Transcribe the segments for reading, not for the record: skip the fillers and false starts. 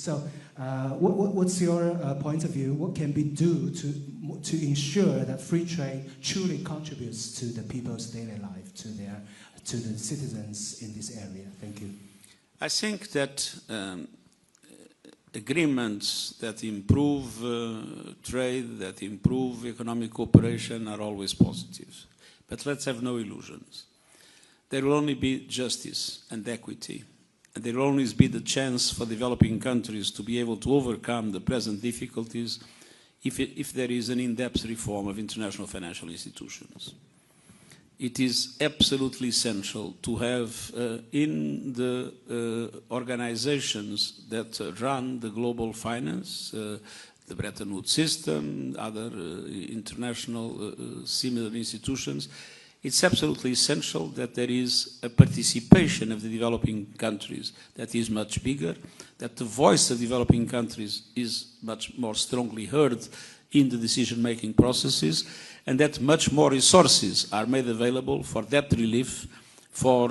So what's your point of view? What can we do to ensure that free trade truly contributes to the people's daily life, to the citizens in this area? Thank you. I think that agreements that improve trade, that improve economic cooperation are always positive. But let's have no illusions. There will only be justice and equity. And there will always be the chance for developing countries to be able to overcome the present difficulties if there is an in-depth reform of international financial institutions. It is absolutely essential to have in the organizations that run the global finance, the Bretton Woods system, other international similar institutions, it's absolutely essential that there is a participation of the developing countries that is much bigger, that the voice of developing countries is much more strongly heard in the decision-making processes, and that much more resources are made available for debt relief, for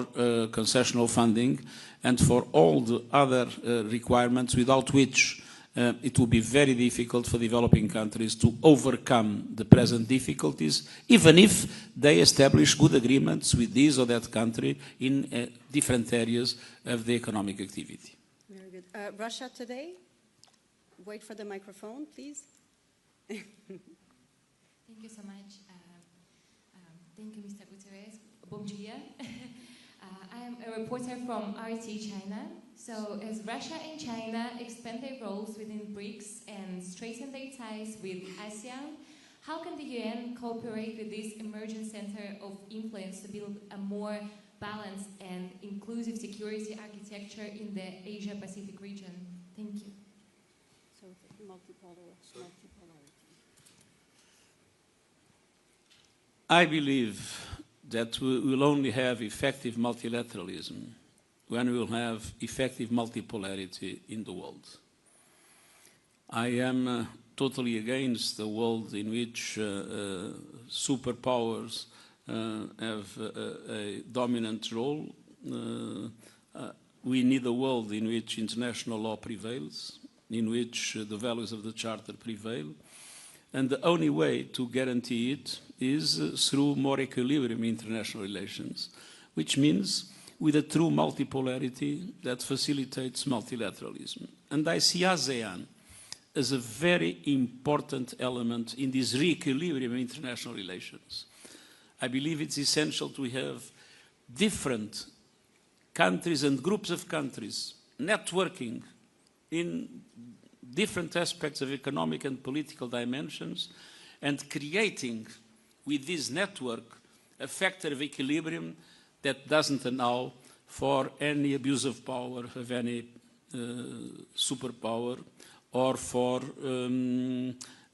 concessional funding, and for all the other requirements without which it will be very difficult for developing countries to overcome the present difficulties, even if they establish good agreements with this or that country in different areas of the economic activity. Very good. Russia today? Wait for the microphone, please. Thank you so much. Thank you, Mr. Guterres. Bom dia. I am a reporter from RT China. So as Russia and China expand their roles within BRICS and strengthen their ties with ASEAN, how can the UN cooperate with this emerging center of influence to build a more balanced and inclusive security architecture in the Asia-Pacific region? Thank you. So multipolarity. I believe that we will only have effective multilateralism when we will have effective multipolarity in the world. I am totally against the world in which superpowers have a dominant role. We need a world in which international law prevails, in which the values of the Charter prevail, and the only way to guarantee it is through more equilibrium in international relations, which means with a true multipolarity that facilitates multilateralism. And I see ASEAN as a very important element in this re-equilibrium in international relations. I believe it's essential to have different countries and groups of countries networking in different aspects of economic and political dimensions and creating with this network a factor of equilibrium that doesn't allow for any abuse of power of any superpower or for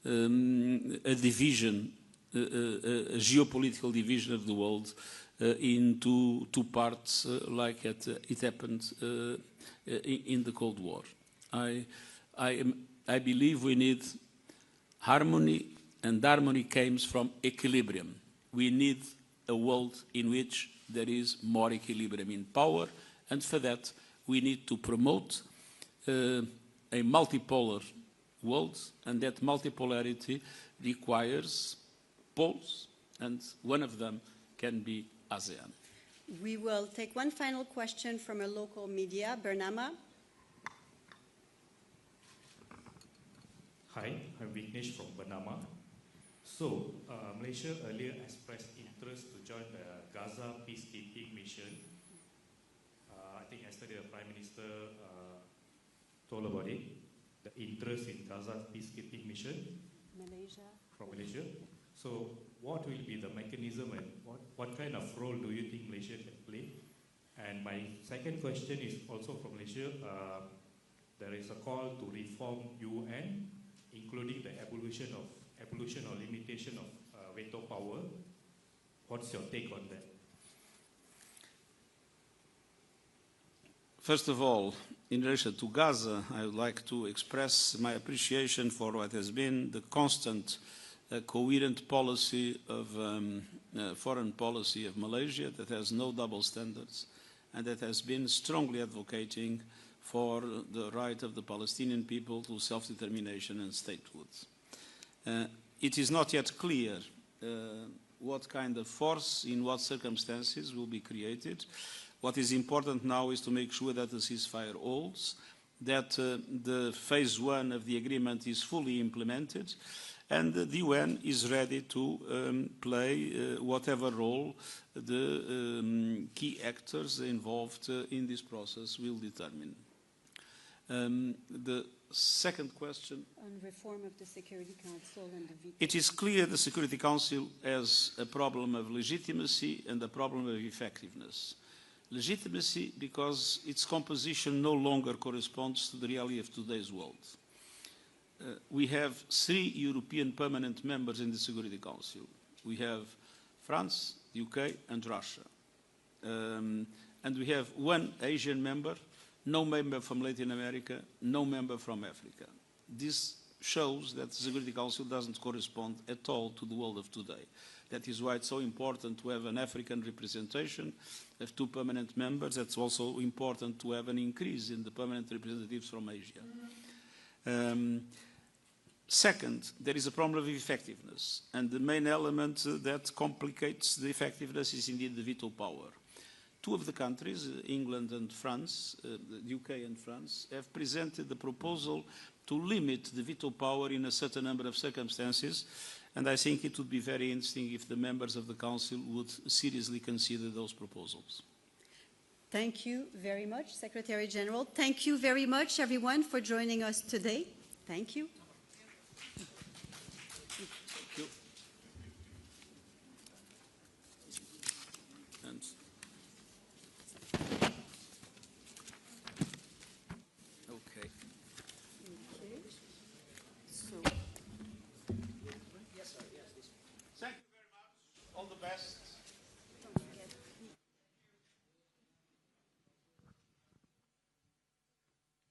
a division, a geopolitical division of the world into two parts like it happened in the Cold War. I believe we need harmony, and harmony comes from equilibrium. We need a world in which there is more equilibrium in power, and for that we need to promote a multipolar world, and that multipolarity requires poles, and one of them can be ASEAN. We will take one final question from a local media, Bernama. Hi, I'm Vignesh from Bernama. So, Malaysia earlier expressed interest to join the Gaza peacekeeping mission. I think yesterday the Prime Minister told about it, the interest in Gaza peacekeeping mission from Malaysia. So, what will be the mechanism and what kind of role do you think Malaysia can play? And my second question is also from Malaysia. There is a call to reform UN, including the abolition or limitation of veto power. What's your take on that? First of all, in relation to Gaza, I would like to express my appreciation for what has been the constant, coherent policy of foreign policy of Malaysia that has no double standards and that has been strongly advocating for the right of the Palestinian people to self-determination and statehood. It is not yet clear what kind of force, in what circumstances will be created. What is important now is to make sure that the ceasefire holds, that the phase 1 of the agreement is fully implemented, and the UN is ready to play whatever role the key actors involved in this process will determine. The second question. On reform of the Security Council and the veto. It is clear the Security Council has a problem of legitimacy and a problem of effectiveness. Legitimacy because its composition no longer corresponds to the reality of today's world. We have 3 European permanent members in the Security Council. We have France, UK and Russia. And we have 1 Asian member, no member from Latin America, no member from Africa. This shows that the Security Council doesn't correspond at all to the world of today. That is why it's so important to have an African representation of 2 permanent members. That's also important to have an increase in the permanent representatives from Asia. Second, there is a problem of effectiveness, and the main element that complicates the effectiveness is indeed the veto power. 2 of the countries, England and France, the UK and France, have presented the proposal to limit the veto power in a certain number of circumstances, and I think it would be very interesting if the members of the Council would seriously consider those proposals. Thank you very much, Secretary General. Thank you very much, everyone, for joining us today. Thank you.